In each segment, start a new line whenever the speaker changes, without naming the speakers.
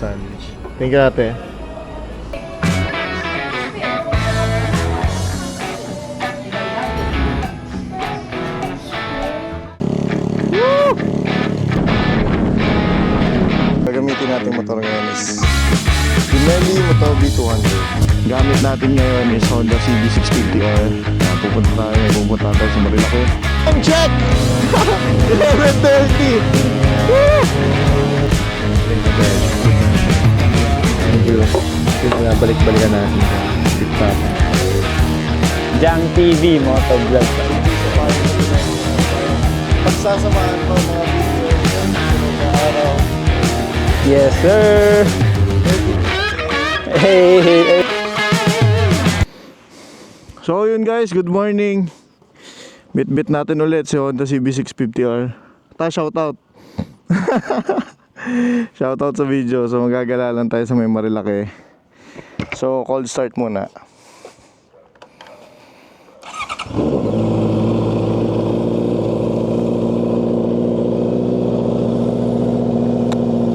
sandwich. Thank you, ate. Woo! Gagamitin natin motor ngayon is Pinelli Motor B200. Gamit natin ngayon is Honda CB650R. Pupunta tayo sa Marilaki. Time check! 11:30! Woo! Thank you. Balik-balikan natin sa TikTok.
Jang TV Motovlog.
Pagsasamahan ko mga video sa araw.
Yes sir. Hey.
So yun guys, good morning. Bit natin ulit si Honda CB650R. Shoutout. Shoutout sa video. So magagala lang tayo sa may Marilaki. So cold start muna.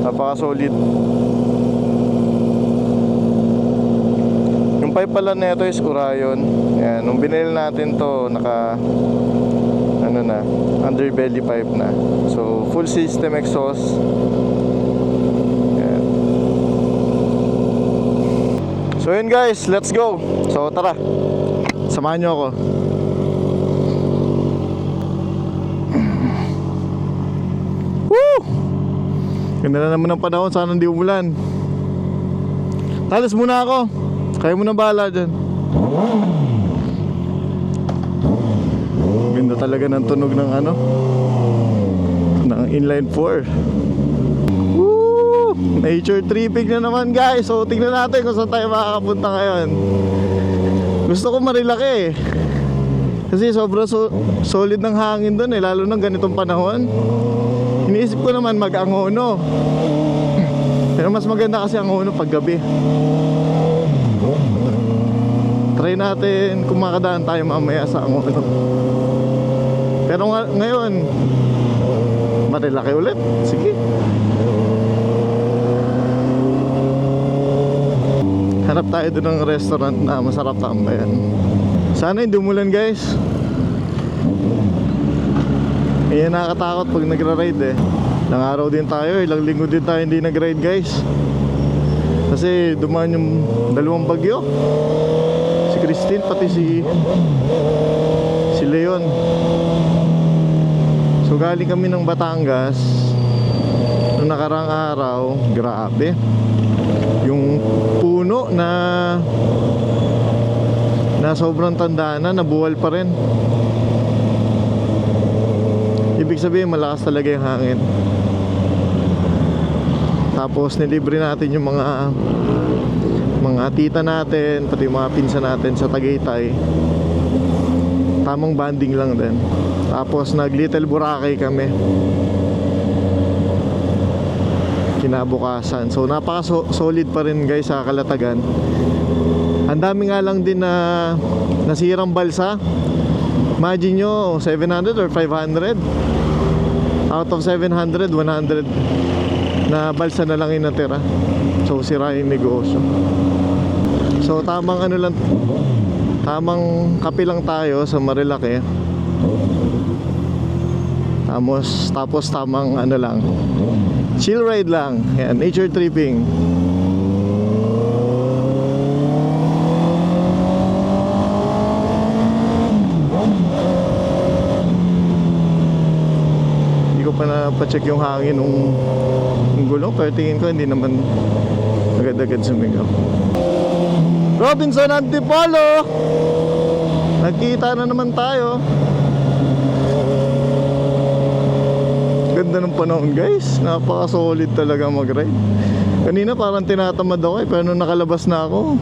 Napaka-solid. Yung pipe pala nito is Orion. Ayan, nung binili natin to, underbelly pipe na. So, full system exhaust. Ayan. So yun guys, let's go. So tara, samahan nyo ako. Woo! Ganda na naman ang panahon, sana hindi umulan. Talas muna ako. Kaya mo na bahala dyan. Ganda talaga ng tunog ng ng inline 4. Woo! Nature tripping na naman guys. So tingnan natin kung saan tayo makakapunta ngayon. Gusto ko Marilaki kasi sobrang solid ng hangin doon lalo ng ganitong panahon. Iniisip ko naman mag-Angono. Pero mas maganda kasi Angono pag gabi. Try natin kung makadaan tayo mamaya sa Angono. Pero ngayon Marilaki ulit. Sige. Hanap tayo doon ng restaurant na masarap tambayan. Sana hindi umulan guys. Ayan, nakakatakot pag nagra-ride Ilang araw din tayo, ilang linggo din tayo hindi nag-ride guys. Kasi dumaan yung dalawang bagyo. Si Christine pati si Leon. So galing kami ng Batangas noong nakaraang araw. Grabe. Yung puno na sobrang tanda na, nabuwal pa rin. Ibig sabihin malakas talaga yung hangin. Tapos nilibre natin yung mga tita natin, pati mga pinsan natin sa Tagaytay. Tamang banding lang din. Tapos nag Little Boracay kami kinabukasan. So napaka solid pa rin guys sa Kalatagan. Ang dami nga lang din na nasirang balsa. Imagine nyo 700 or 500. Out of 700, 100 na balsa na lang yung natira. So sira yung negosyo. So tamang kape lang tayo sa Marilaki. Tapos tamang lang, chill ride lang. Yan, nature tripping. Hindi ko pa na-check yung hangin nung gulong, pero tingin ko hindi naman agad-agad sumigaw. Robinson Antipolo, nagkita na naman tayo. Ganda ng panahon guys, napaka-solid talaga mag-ride. Kanina parang tinatamad ako pero nung nakalabas na ako,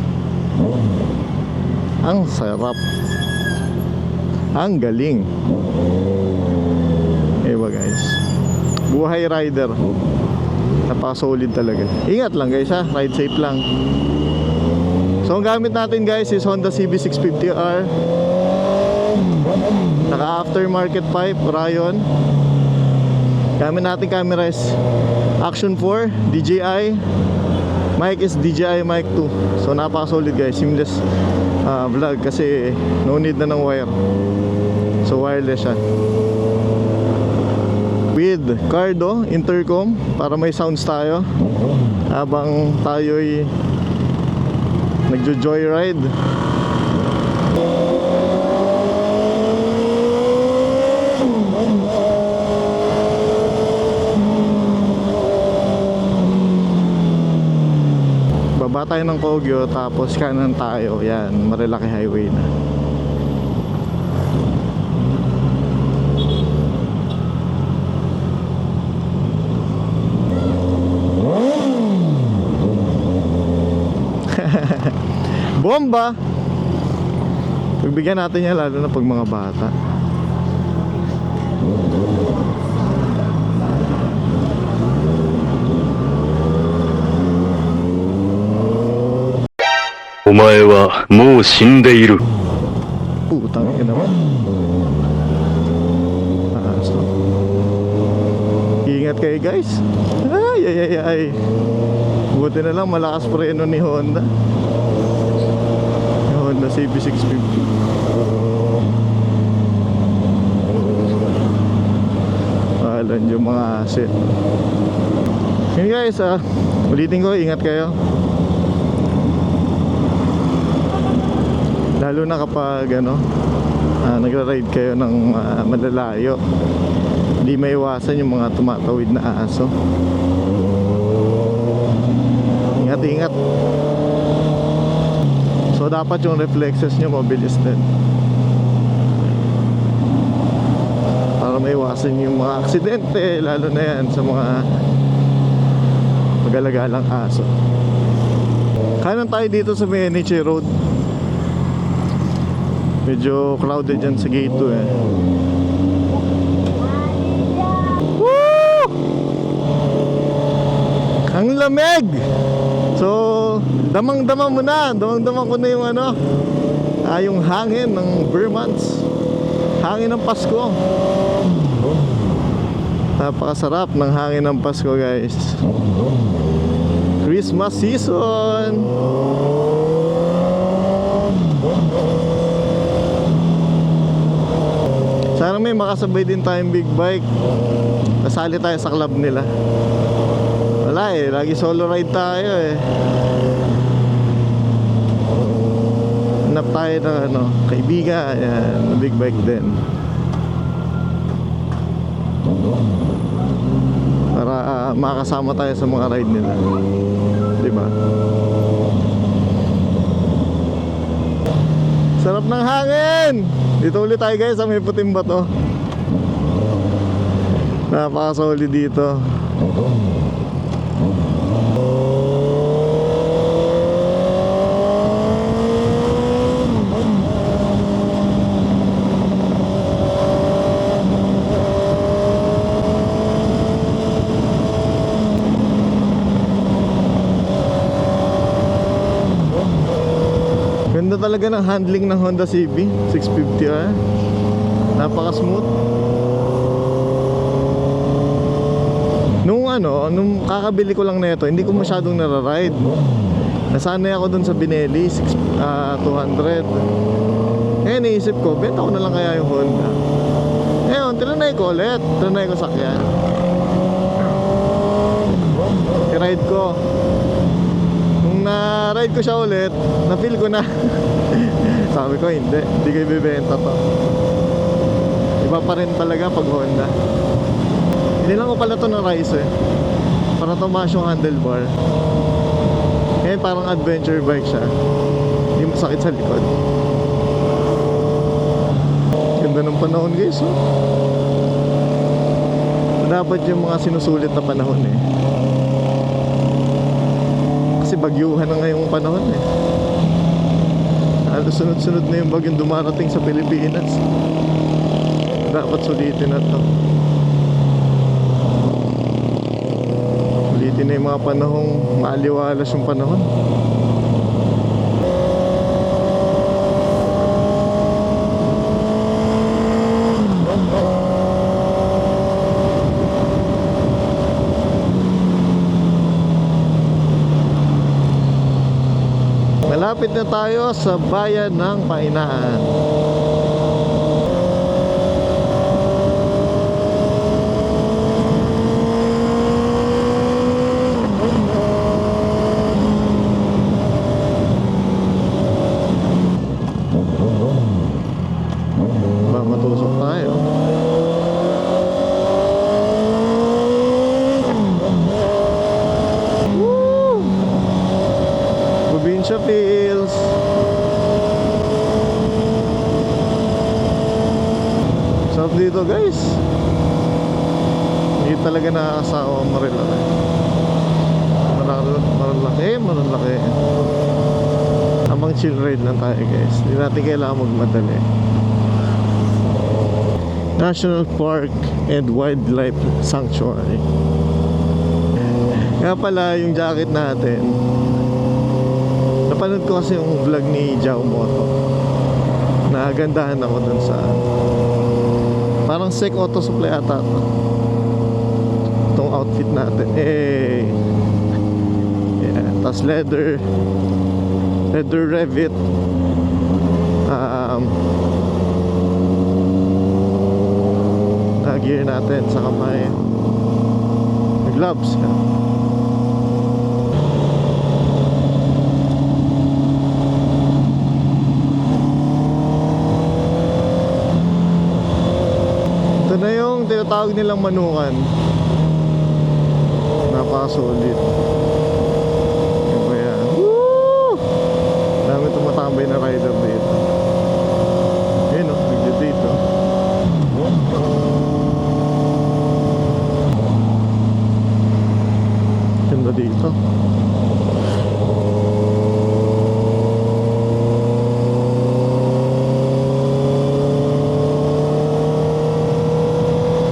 ang sarap. Ang galing. Ewa guys, buhay rider. Napaka-solid talaga. Ingat lang guys ride safe lang. So ang gamit natin guys is Honda CB650R. Naka aftermarket pipe, Orion. Gamit natin camera is Action 4 DJI mic is DJI Mic 2. So napaka-solid guys, seamless vlog kasi no need na ng wire. So wireless siya. With Cardo intercom para may sounds tayo habang tayo'y nagjo-joyride. Baba tayo ng Kogyo tapos kanan tayo. Yan, Marilaki Highway na. Bomba! Pagbigyan natin yan lalo na pag mga bata.
Omae wa mou shindeiru.
Putang ina naman. So. Ingat kayo guys. Ay. Buti na lang malakas preno ni Honda. Honda CB650. Alam yung mga asset. Yun guys, ulitin ko, ingat kayo. Lalo na kapag nagra-ride kayo ng malalayo. Hindi maiwasan yung mga tumatawid na aso. Ingat. So dapat yung reflexes nyo mabilis din para maiwasan yung mga aksidente, lalo na yan sa mga magalagalang aso. Kanan tayo dito sa may NHA Road. Medyo crowded dyan sa gate 2 eh. Woo! Ang lamig! So, damang-dama mo na. Damang-dama ko na yung yung hangin ng Vermonts. Hangin ng Pasko. Napakasarap ng hangin ng Pasko guys. Christmas season. Sana may makasabay din tayong big bike. Kasali tayo sa club nila. Wala eh, lagi solo ride tayo eh. Hanap tayo ng kaibigan. Ayan, big bike din. Para makasama tayo sa mga ride nila. Diba? Sarap ng hangin! Dito ulit tayo guys sa may puting bato. Napaka-solid dito. Ganda talaga ng handling ng Honda CB 650R. Napaka-smooth. Nung kakabili ko lang nito, hindi ko masyadong nara-ride. Nasanay ako dun sa Binelli 200. Ngayon naisip ko, benta ko na lang kaya yung Honda. Ngayon, tinanay ko ulit. Tinanay ko sakyan. I-ride ko. Nung na-ride ko siya ulit, na-feel ko na. Sabi ko, hindi ko ibibenta to. Iba pa rin talaga pag Honda. Hindi lang ko pala to na-rise eh, para tumaas yung handlebar. Ngayon parang adventure bike siya. Hindi masakit sa likod. Ganda ng panahon guys oh. Dapat yung mga sinusulit na panahon eh. Kasi bagyuhan na ngayong panahon eh. Halos sunod-sunod na yung bagyong dumarating sa Pilipinas. Dapat sulitin na to. Sulitin na yung mga panahong maaliwalas yung panahon. Malapit na tayo sa bayan ng Painaan. Ba, matusok tayo. Woo! Probinsya feels. Sarap dito guys. Hindi talaga nakakasawa marilaki. Marilaki. Habang chill ride lang tayo guys. Hindi natin kailangan magmadali. National Park and Wildlife Sanctuary. Kaya pala yung jacket natin, napanood ko kasi yung vlog ni Jao Moto. Nagandahan ako dun sa parang Sek Auto Supply ata to. Itong outfit natin. Yeah. Tapos leather Revit. Gear natin sa kamay. Gloves. Ito na yung tinatawag nilang manukan. Napaka-solid. Yan ba yan? Woo! Dami tumatambay na rider dito. Ayun o, dito. Ganda dito.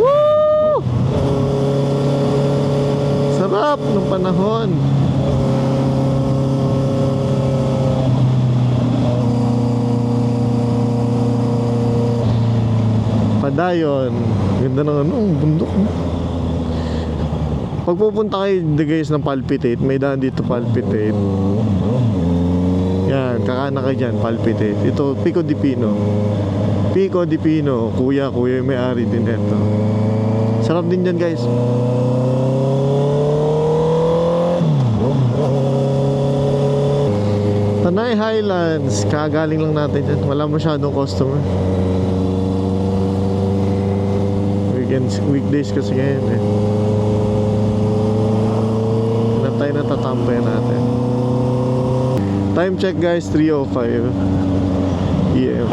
Woo! Sarap ng panahon. Padayon. Ganda ng bundok. Pag pupunta kayo guys ng Palpitate, may daan dito Palpitate. Yan, kakana kayo dyan, Palpitate. Ito, Pico di Pino. Pico di Pino, kuya yung may-ari din ito. Sarap din dyan guys. Tanay Highlands, kagaling lang natin dyan. Wala masyadong customer. Weekdays kasi ngayon eh. Tayo natatambay natin. Time check guys, 3:05 PM.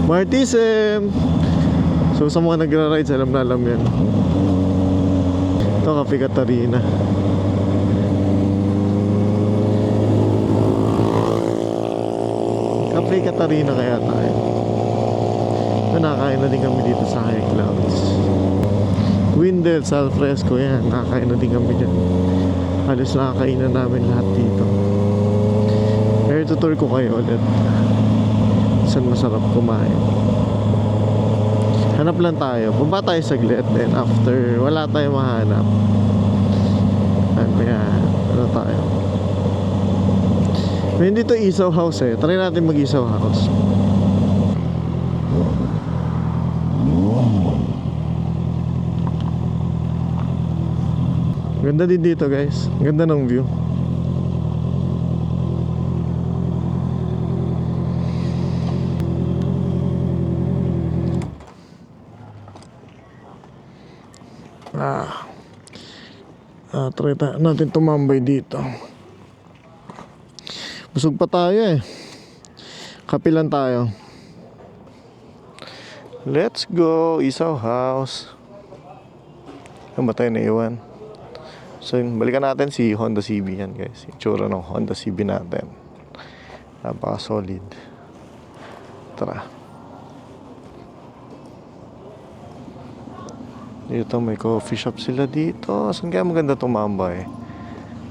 Martisem. So sa mga nagra-rides, alam na alam yan. Ito, Cafe Catarina. Cafe Catarina kaya tayo. Nakakain na din kami dito sa High Clouds. Windel, Sal Fresco, yan. Nakakain na din kami dyan. Halos nakakainan namin lahat dito. Pero tutur ko kayo ulit saan masarap kumain. Hanap lang tayo. Baba tayo saglit. Then after, wala tayong mahanap. Ano tayo? May dito Isaw House eh. Try natin mag-Isaw House. Ganda din dito guys. Ganda ng view. Try natin tumambay dito. Busog pa tayo eh. Kape lang tayo. Let's go Isaw House. Ano ba tayo naiwan? So balikan natin si Honda CB yan guys. Itsura ng Honda CB natin. Napaka solid. Tara. Dito may coffee shop sila dito. Saan kaya maganda tumambay?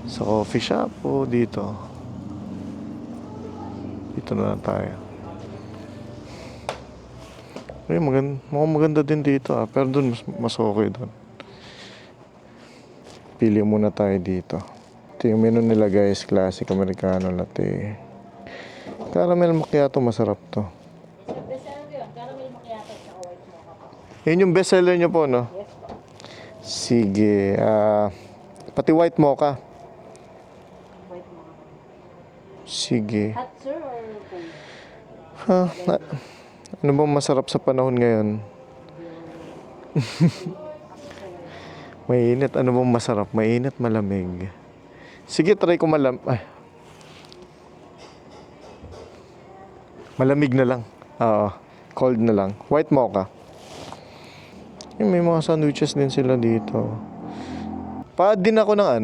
Sa coffee shop o dito? Dito na lang tayo. Ay, mukhang maganda din dito ah. Pero dun mas okay dun. Pili muna tayo dito. Ito yung menu nila guys, classic Americano latte. Caramel macchiato, masarap to. Yun yung best seller nyo po, no? Sige. Pati white mocha. Sige.
Hot sir or cold?
Ano bang masarap sa panahon ngayon? Mainit. Ano bang masarap? Mainit, malamig. Sige, try ko malamig na lang. Oo. Cold na lang. White mocha. May mga sandwiches din sila dito. Pa-din ako ng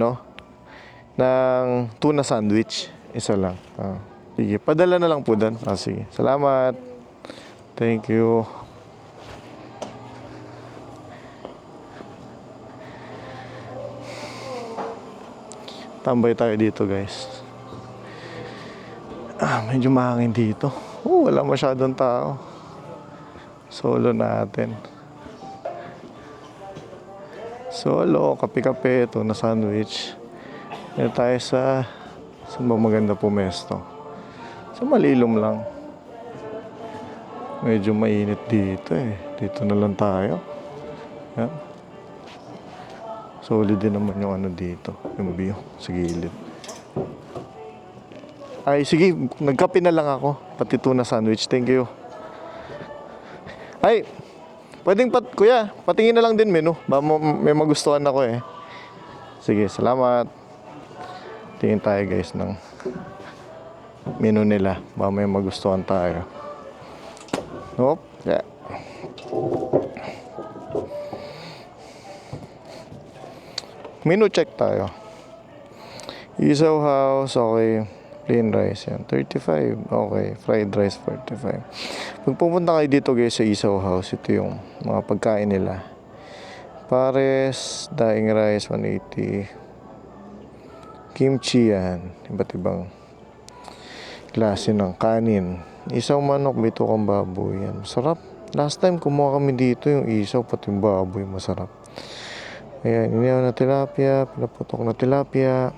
ng tuna sandwich. Isa lang. Sige, padala na lang po doon. Sige. Salamat. Thank you. Tambay tayo dito, guys. Medyo mahangin dito. Wala masyadong tao. Solo natin. Solo, kape-kape, tuna sandwich. Dito tayo sa saan ba maganda pumesto? Sa malilom lang. Medyo mainit dito eh. Dito na lang tayo. Yan. Solid din naman yung dito. Yung view sa gilid. Ay, sige. Nagkape na lang ako. Pati tuna sandwich. Thank you. Ay, pwedeng kuya, patingin na lang din menu. May magustuhan ako eh. Sige, salamat. Tingin tayo guys ng menu nila. May magustuhan tayo. Nope. Yeah. Menu check tayo. Isaw house, okay. Plain rice yan, 35. Okay, fried rice, 45. Pag pupunta kayo dito guys sa Isaw house, ito yung mga pagkain nila. Pares, daing rice, 180. Kimchi yan, iba't ibang klase ng kanin. Isaw manok, bitokang baboy yan. Masarap. Last time kumuha kami dito yung isaw, pati yung baboy, masarap. Ayan, inihaw na tilapia, pinaputok na tilapia.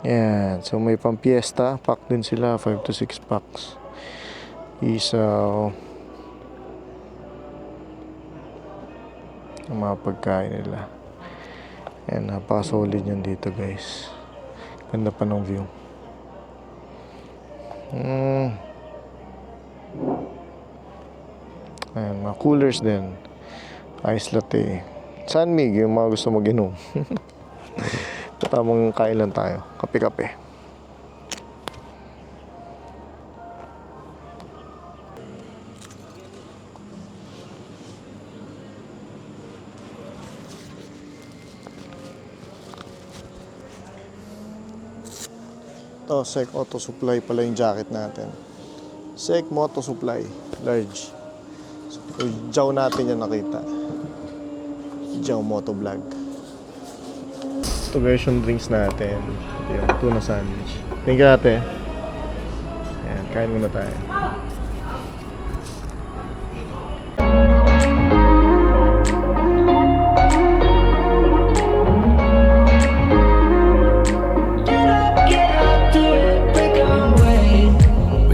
Yan, so may pampiesta, pack din sila, 5 to 6 packs. Isaw. Ang mga pagkain nila. Yan, napaka-solid yan dito guys. Ganda pa ng view. Ayan, mga coolers din. Ice latte. Sunmig, yung mga gusto mag-inom. Tamang kain lang tayo. Kape-kape. Ito, Sec Auto Supply pala yung jacket natin. Sec Moto Supply, large. So, jaw natin yan nakita. Jaw Moto Vlog. Ito guys yung drinks natin. Ito yung tuna sandwich. Thank you ate. Ayan, kain muna tayo.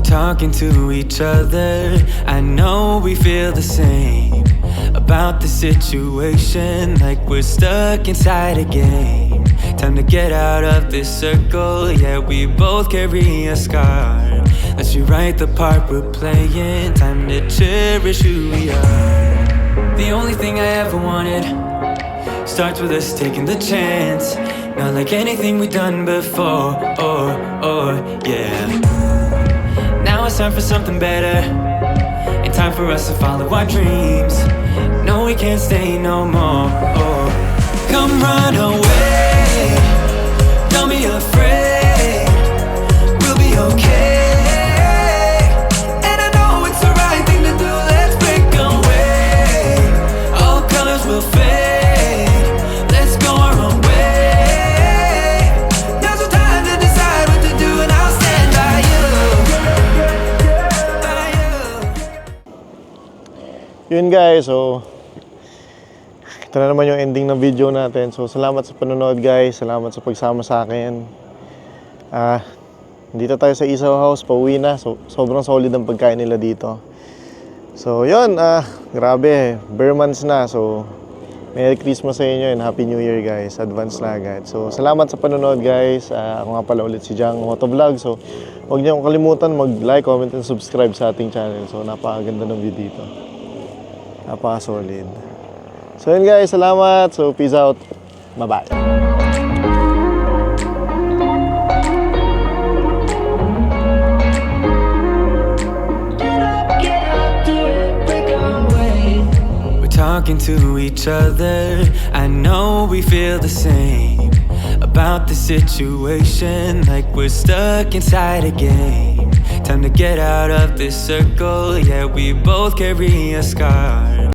Talking to each other, I know we feel the same about the situation, like we're stuck inside a game. Time to get out of this circle, yeah, we both carry a scar. Let's rewrite the part we're playing, time to cherish who we are. The only thing I ever wanted starts with us taking the chance, not like anything we've done before, yeah. Now it's time for something better, and time for us to follow our dreams. No, we can't stay no more. Come run away, don't be afraid, we'll be okay. And I know it's the right thing to do, let's break away. All colors will fade, let's go our own way. Now's the time to decide what to do, and I'll stand by you.
Yun guys, so ito na naman yung ending ng video natin. So salamat sa panonood guys, salamat sa pagsama sa akin. Dito tayo sa Isaw House, pauwi na. So sobrang solid ang pagkain nila dito. So yun, grabe, bare months na. So Merry Christmas sa inyo and Happy New Year guys, advance na agad. So salamat sa panonood guys. Ako nga pala ulit si Jang Motovlog. So huwag niyo akong kalimutan mag-like, comment, and subscribe sa ating channel. So napakaganda ng video dito, napaka-solid. So yun guys, salamat. So peace out, bye bye.
Talking to each other, I know we feel the same about the situation, like we're stuck inside a game. Time to get out of this circle, yeah, we both carry a scar.